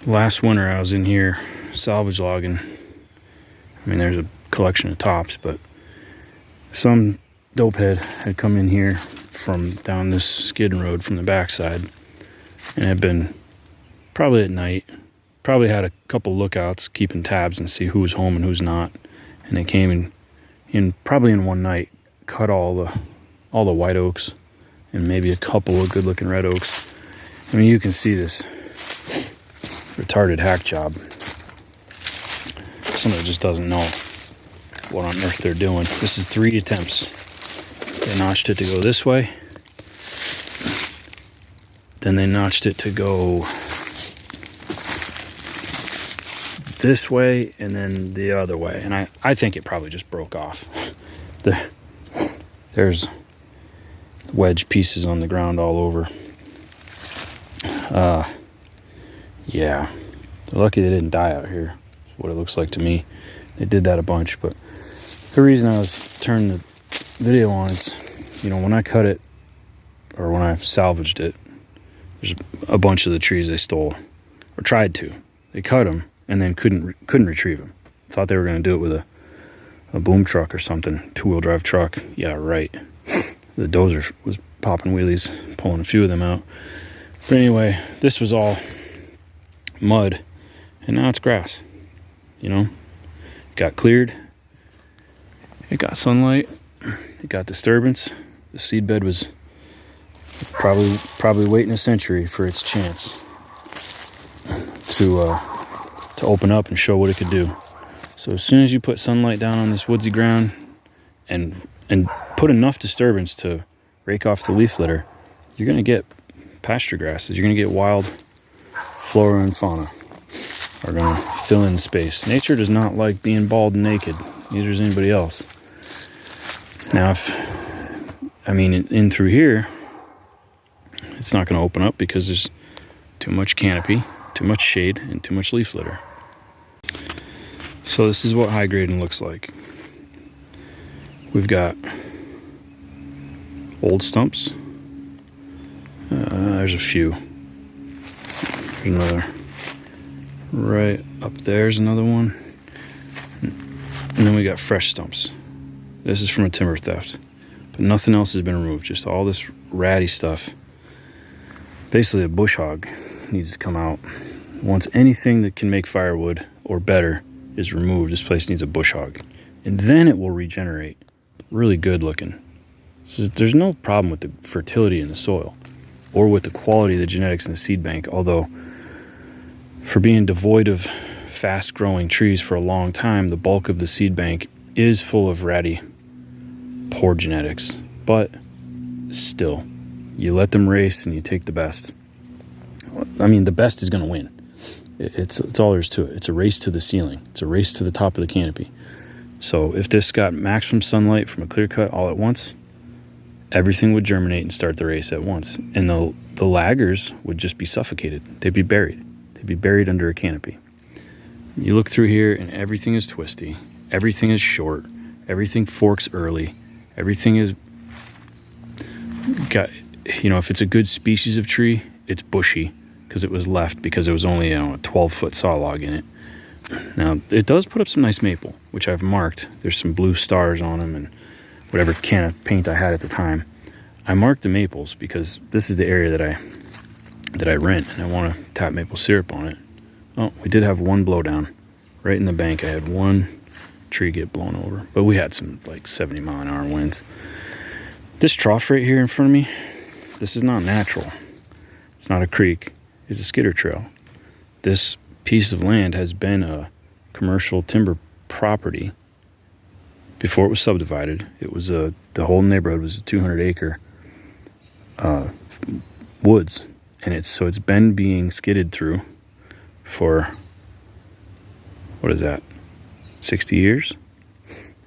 Last winter I was in here salvage logging. I mean, there's a collection of tops, but some dopehead had come in here from down this skidding road from the backside and had been probably at night, probably had a couple lookouts keeping tabs and see who was home and who's not. And they came in probably in one night, cut all the white oaks and maybe a couple of good looking red oaks. I mean, you can see this retarded hack job. Somebody just doesn't know what on earth they're doing. This is 3 attempts. They notched it to go this way. Then they notched it to go this way and then the other way. And I think it probably just broke off. There's wedge pieces on the ground all over. Yeah. They're lucky they didn't die out here. That's what it looks like to me. They did that a bunch, but the reason I was turning the video on is, you know, when I cut it or when I salvaged it, there's a bunch of the trees they stole or tried to. They cut them and then couldn't retrieve them. Thought they were going to do it with a boom truck or something, 2-wheel drive truck. Yeah, right. The dozer was popping wheelies, pulling a few of them out. But anyway, this was all mud, and now it's grass. You know, it got cleared. It got sunlight. It got disturbance. The seed bed was probably waiting a century for its chance to open up and show what it could do. So as soon as you put sunlight down on this woodsy ground and put enough disturbance to rake off the leaf litter, you're going to get pasture grasses. You're going to get wild flora and fauna are going to fill in space. Nature does not like being bald and naked. Neither does anybody else. Now, in through here, it's not going to open up because there's too much canopy, too much shade, and too much leaf litter. So this is what high grading looks like. We've got old stumps. There's a few. There's another. Right up there's another one. And then we got fresh stumps. This is from a timber theft. But nothing else has been removed. Just all this ratty stuff. Basically a bush hog needs to come out. Once anything that can make firewood or better is removed, this place needs a bush hog. And then it will regenerate. Really good looking. So there's no problem with the fertility in the soil or with the quality of the genetics in the seed bank, although for being devoid of fast-growing trees for a long time, the bulk of the seed bank is full of ratty, poor genetics. But still, you let them race and you take the best. I mean, the best is going to win. It's all there is to it. It's a race to the ceiling. It's a race to the top of the canopy. So if this got maximum sunlight from a clear cut all at once, everything would germinate and start the race at once. And the laggers would just be suffocated. They'd be buried. They'd be buried under a canopy. You look through here and everything is twisty. Everything is short. Everything forks early. Everything is got, you know, if it's a good species of tree, it's bushy because it was left because it was only, you know, a 12-foot saw log in it. Now, it does put up some nice maple, which I've marked. There's some blue stars on them and whatever can of paint I had at the time. I marked the maples because this is the area that I rent, and I want to tap maple syrup on it. Oh, we did have one blowdown. Right in the bank, I had one tree get blown over. But we had some, like, 70-mile-an-hour winds. This trough right here in front of me, this is not natural. It's not a creek. It's a skidder trail. This piece of land has been a commercial timber property before it was subdivided. It was the whole neighborhood was a 200-acre woods, and it's been being skidded through for, what is that, 60 years?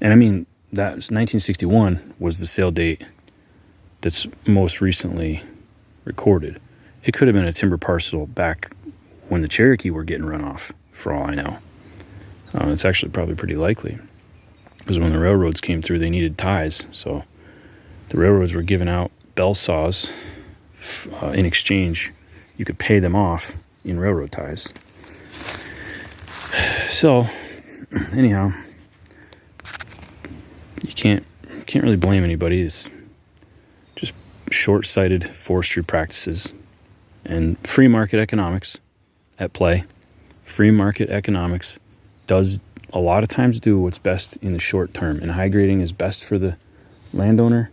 And I mean, that was 1961 was the sale date that's most recently recorded. It could have been a timber parcel back when the Cherokee were getting run off, for all I know. It's actually probably pretty likely. Because when the railroads came through, they needed ties. So the railroads were giving out bell saws in exchange. You could pay them off in railroad ties. So, anyhow, you can't really blame anybody. It's just short-sighted forestry practices and free market economics at play. Free market economics does a lot of times do what's best in the short term, and high grading is best for the landowner,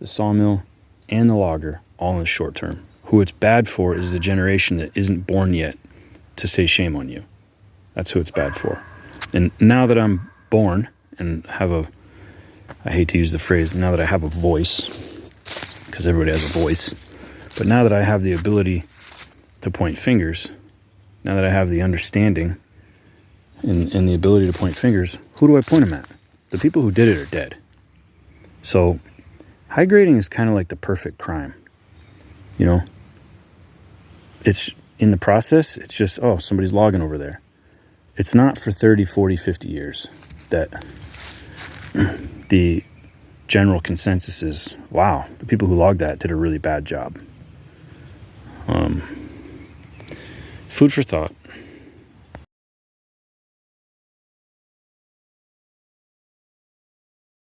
the sawmill, and the logger, all in the short term. Who it's bad for is the generation that isn't born yet to say shame on you. That's who it's bad for. And now that I'm born and I hate to use the phrase, now that I have a voice, because everybody has a voice, but now that I have the ability to point fingers, now that I have the understanding and the ability to point fingers, who do I point them at? The people who did it are dead. So high grading is kind of like the perfect crime. You know, it's in the process, it's just, oh, somebody's logging over there. It's not for 30, 40, 50 years that the general consensus is, wow, the people who logged that did a really bad job. Food for thought.